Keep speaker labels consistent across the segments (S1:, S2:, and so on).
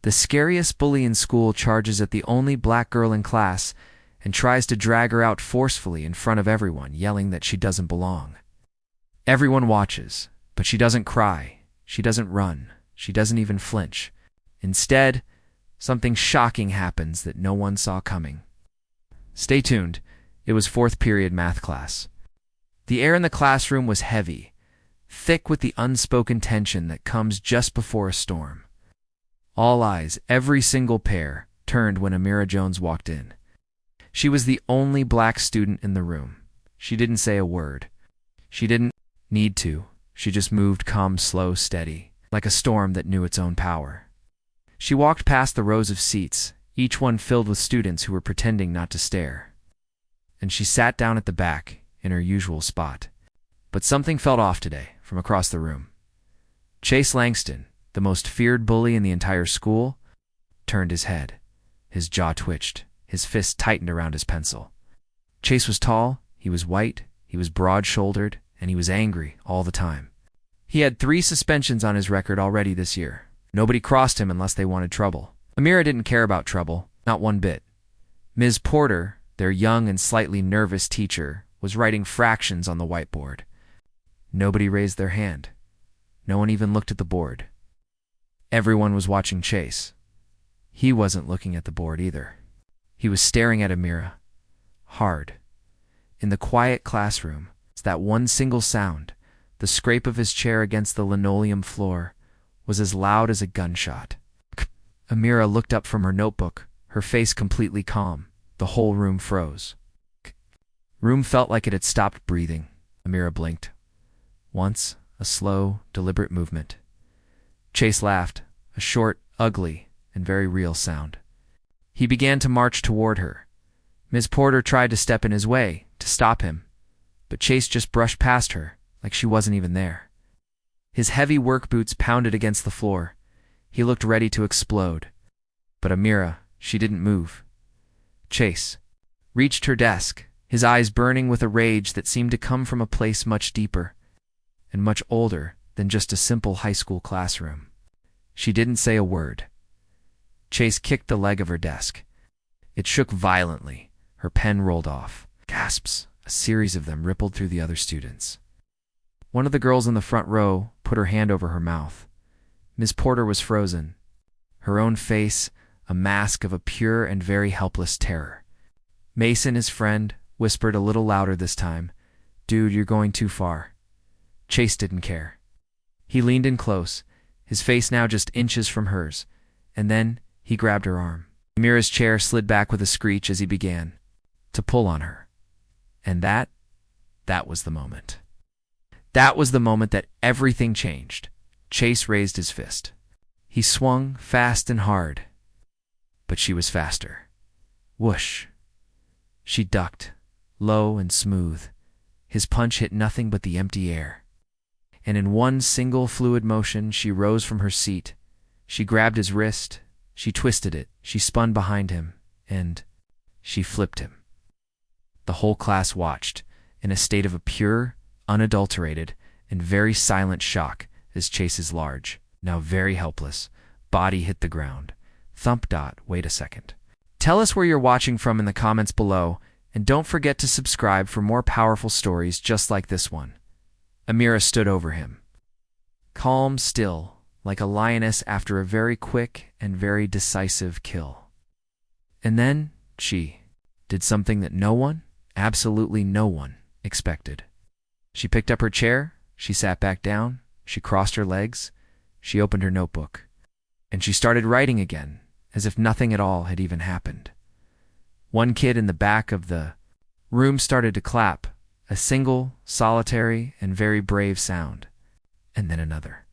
S1: The scariest bully in school charges at the only black girl in class and tries to drag her out forcefully in front of everyone, yelling that she doesn't belong. Everyone watches, but she doesn't cry, she doesn't run, she doesn't even flinch. Instead, something shocking happens that no one saw coming. Stay tuned. It was fourth period math class. The air in the classroom was heavy, thick with the unspoken tension that comes just before a storm. All eyes, every single pair, turned when Amira Jones walked in. She was the only black student in the room. She didn't say a word. She didn't need to. She just moved calm, slow, steady, like a storm that knew its own power. She walked past the rows of seats, each one filled with students who were pretending not to stare. And she sat down at the back, in her usual spot. But something felt off today, from across the room. Chase Langston, the most feared bully in the entire school, turned his head. His jaw twitched. His fist tightened around his pencil. Chase was tall, he was white, he was broad-shouldered, and he was angry all the time. He had 3 suspensions on his record already this year. Nobody crossed him unless they wanted trouble. Amira didn't care about trouble, not one bit. Ms. Porter, their young and slightly nervous teacher, was writing fractions on the whiteboard. Nobody raised their hand. No one even looked at the board. Everyone was watching Chase. He wasn't looking at the board either. He was staring at Amira, hard. In the quiet classroom, that one single sound, the scrape of his chair against the linoleum floor, was as loud as a gunshot. Amira looked up from her notebook, her face completely calm. The whole room froze. Room felt like it had stopped breathing. Amira blinked. Once, a slow, deliberate movement. Chase laughed, a short, ugly, and very real sound. He began to march toward her. Ms. Porter tried to step in his way, to stop him, but Chase just brushed past her, like she wasn't even there. His heavy work boots pounded against the floor. He looked ready to explode. But Amira, she didn't move. Chase reached her desk, his eyes burning with a rage that seemed to come from a place much deeper and much older than just a simple high school classroom. She didn't say a word. Chase kicked the leg of her desk. It shook violently. Her pen rolled off. Gasps, a series of them rippled through the other students. One of the girls in the front row put her hand over her mouth. Ms. Porter was frozen, her own face a mask of a pure and very helpless terror. Mason, his friend, whispered a little louder this time, "Dude, you're going too far." Chase didn't care. He leaned in close, his face now just inches from hers, and then he grabbed her arm. Amira's chair slid back with a screech as he began to pull on her. And that was the moment. That was the moment that everything changed. Chase raised his fist. He swung fast and hard, but she was faster. Whoosh. She ducked, low and smooth. His punch hit nothing but the empty air. And in one single fluid motion, she rose from her seat. She grabbed his wrist, she twisted it, she spun behind him, and she flipped him. The whole class watched, in a state of a pure, unadulterated, and very silent shock as Chase's large, now very helpless, body hit the ground. Thump. Wait a second. Tell us where you're watching from in the comments below, and don't forget to subscribe for more powerful stories just like this one. Amira stood over him, calm, still, like a lioness after a very quick and very decisive kill. And then she did something that no one, absolutely no one, expected. She picked up her chair, she sat back down, she crossed her legs, she opened her notebook, and she started writing again, as if nothing at all had even happened. One kid in the back of the room started to clap, a single, solitary, and very brave sound, and then another.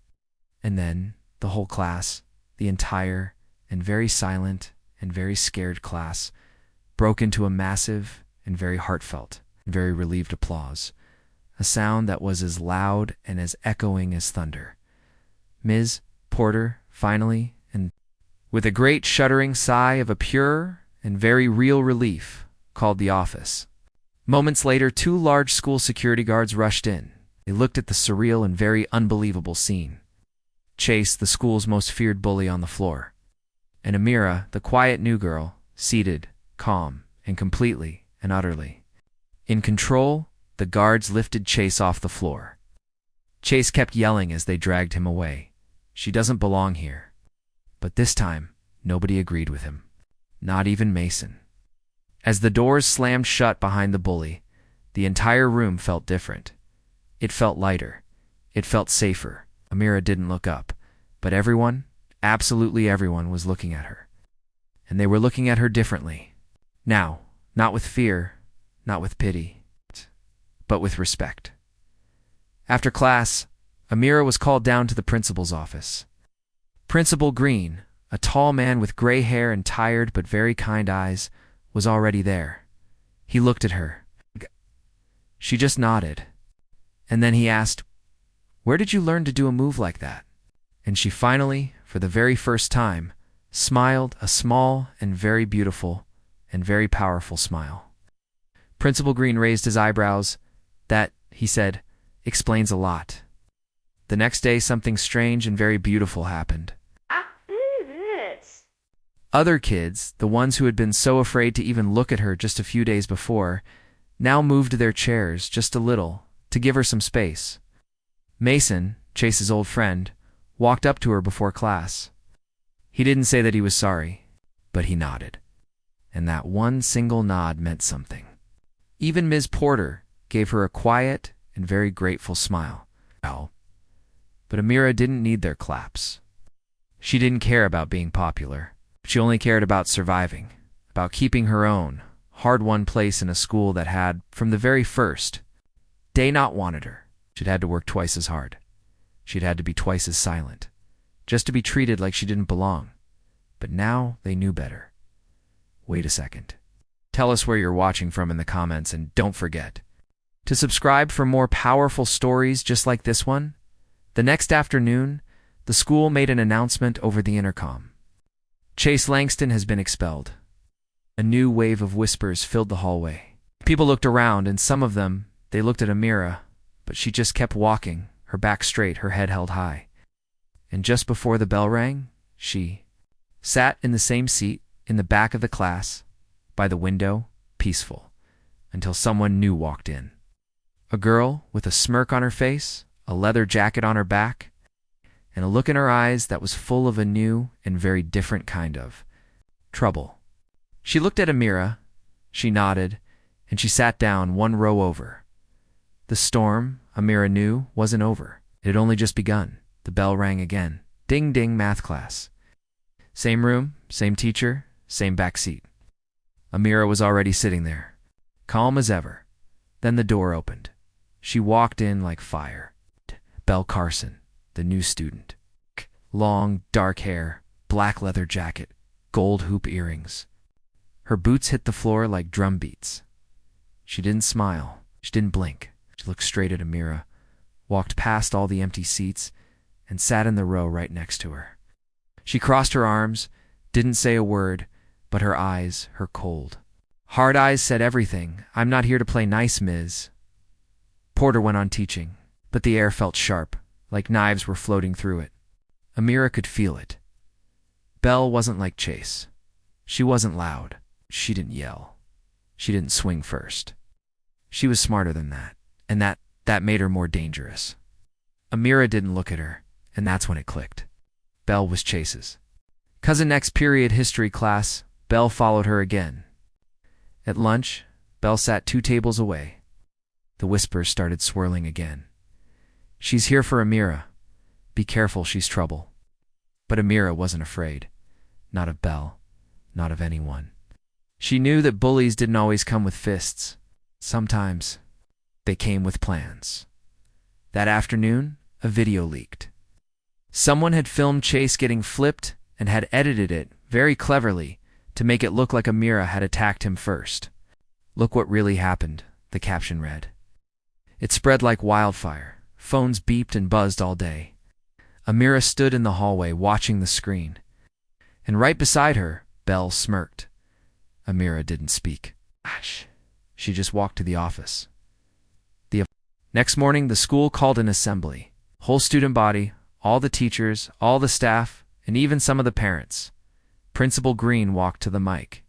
S1: And then the whole class, the entire and very silent and very scared class, broke into a massive and very heartfelt and very relieved applause, a sound that was as loud and as echoing as thunder. Ms. Porter, finally, and with a great shuddering sigh of a pure and very real relief, called the office. Moments later, 2 large school security guards rushed in. They looked at the surreal and very unbelievable scene. Chase, the school's most feared bully, on the floor. and Amira, the quiet new girl, seated, calm, and completely and utterly in control. The guards lifted Chase off the floor. Chase kept yelling as they dragged him away. "She doesn't belong here." But this time, nobody agreed with him. Not even Mason. As the doors slammed shut behind the bully, the entire room felt different. It felt lighter. It felt safer. Amira didn't look up, but everyone, absolutely everyone, was looking at her. And they were looking at her differently. Now, not with fear, not with pity, but with respect. After class, Amira was called down to the principal's office. Principal Green, a tall man with gray hair and tired but very kind eyes, was already there. He looked at her. She just nodded. And then he asked, "Where did you learn to do a move like that?" And she finally, for the very first time, smiled a small and very beautiful and very powerful smile. Principal Green raised his eyebrows. "That," he said, "explains a lot." The next day, something strange and very beautiful happened. Other kids, the ones who had been so afraid to even look at her just a few days before, now moved their chairs just a little to give her some space. Mason, Chase's old friend, walked up to her before class. He didn't say that he was sorry, but he nodded. And that one single nod meant something. Even Ms. Porter gave her a quiet and very grateful smile. But Amira didn't need their claps. She didn't care about being popular. She only cared about surviving, about keeping her own, hard-won place in a school that had, from the very first day, not wanted her. She'd had to work twice as hard. She'd had to be twice as silent, just to be treated like she didn't belong. But now they knew better. Wait a second. Tell us where you're watching from in the comments, and don't forget to subscribe for more powerful stories just like this one. The next afternoon, the school made an announcement over the intercom. Chase Langston has been expelled. A new wave of whispers filled the hallway. People looked around, and some of them, they looked at Amira, but she just kept walking, her back straight, her head held high. And just before the bell rang, she sat in the same seat in the back of the class, by the window, peaceful, until someone new walked in. A girl with a smirk on her face, a leather jacket on her back, and a look in her eyes that was full of a new and very different kind of trouble. She looked at Amira, she nodded, and she sat down one row over. The storm, Amira knew, wasn't over. It had only just begun. The bell rang again. Ding ding, math class. Same room, same teacher, same back seat. Amira was already sitting there, calm as ever. Then the door opened. She walked in like fire. Belle Carson, the new student. Long, dark hair, black leather jacket, gold hoop earrings. Her boots hit the floor like drum beats. She didn't smile. She didn't blink. She looked straight at Amira, walked past all the empty seats, and sat in the row right next to her. She crossed her arms, didn't say a word, but her eyes, her cold, hard eyes said everything. "I'm not here to play nice, Ms." Porter went on teaching, but the air felt sharp, like knives were floating through it. Amira could feel it. Belle wasn't like Chase. She wasn't loud. She didn't yell. She didn't swing first. She was smarter than that, and that made her more dangerous. Amira didn't look at her, and that's when it clicked. Belle was Chase's cousin. Next period history class, Belle followed her again. At lunch, Belle sat 2 tables away. The whispers started swirling again. "She's here for Amira. Be careful, she's trouble." But Amira wasn't afraid. Not of Belle. Not of anyone. She knew that bullies didn't always come with fists. Sometimes they came with plans. That afternoon, a video leaked. Someone had filmed Chase getting flipped and had edited it very cleverly to make it look like Amira had attacked him first. "Look what really happened," the caption read. It spread like wildfire. Phones beeped and buzzed all day. Amira stood in the hallway watching the screen. And right beside her, Belle smirked. Amira didn't speak. She just walked to the office. Next morning, the school called an assembly. Whole student body, all the teachers, all the staff, and even some of the parents. Principal Green walked to the mic.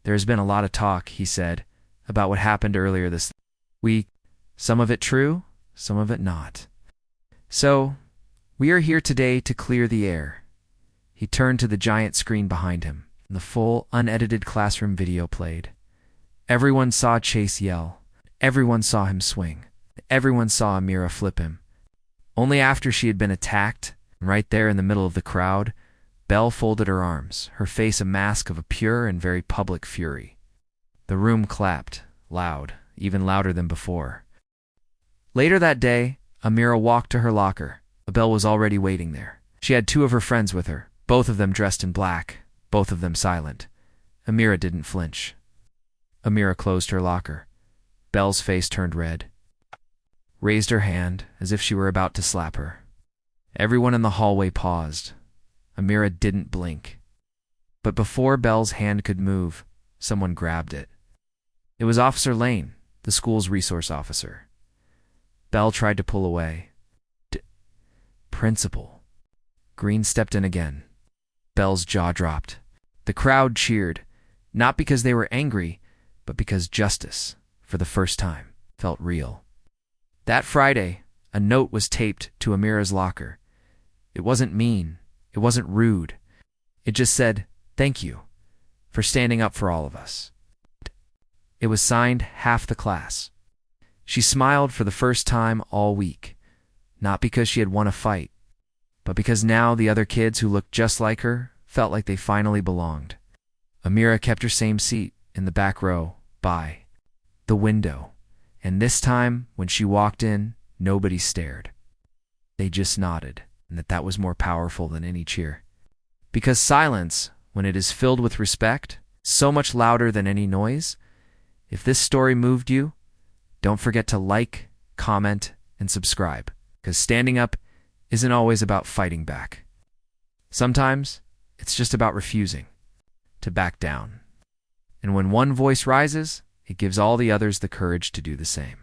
S1: "There has been a lot of talk," he said, "about what happened earlier this week. Some of it true, some of it not. So, we are here today to clear the air." He turned to the giant screen behind him, and the full, unedited classroom video played. Everyone saw Chase yell. Everyone saw him swing. Everyone saw Amira flip him. Only after she had been attacked, right there in the middle of the crowd, Belle folded her arms, her face a mask of a pure and very public fury. The room clapped, loud, even louder than before. Later that day, Amira walked to her locker. Belle was already waiting there. She had two of her friends with her, both of them dressed in black, both of them silent. Amira didn't flinch. Amira closed her locker. Belle's face turned red. Raised her hand as if she were about to slap her. Everyone in the hallway paused. Amira didn't blink. But before Belle's hand could move, someone grabbed it. It was Officer Lane, the school's resource officer. Belle tried to pull away. "Principal." Green stepped in again. Belle's jaw dropped. The crowd cheered, not because they were angry, but because justice, for the first time, felt real. That Friday, a note was taped to Amira's locker. It wasn't mean. It wasn't rude. It just said, "Thank you for standing up for all of us." It was signed half the class. She smiled for the first time all week, not because she had won a fight, but because now the other kids who looked just like her felt like they finally belonged. Amira kept her same seat in the back row, by the window, and this time, when she walked in, nobody stared. They just nodded, and that was more powerful than any cheer. Because silence, when it is filled with respect, so much louder than any noise. If this story moved you, don't forget to like, comment, and subscribe, because standing up isn't always about fighting back. Sometimes, it's just about refusing to back down. And when one voice rises, it gives all the others the courage to do the same.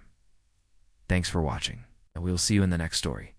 S1: Thanks for watching, and we'll see you in the next story.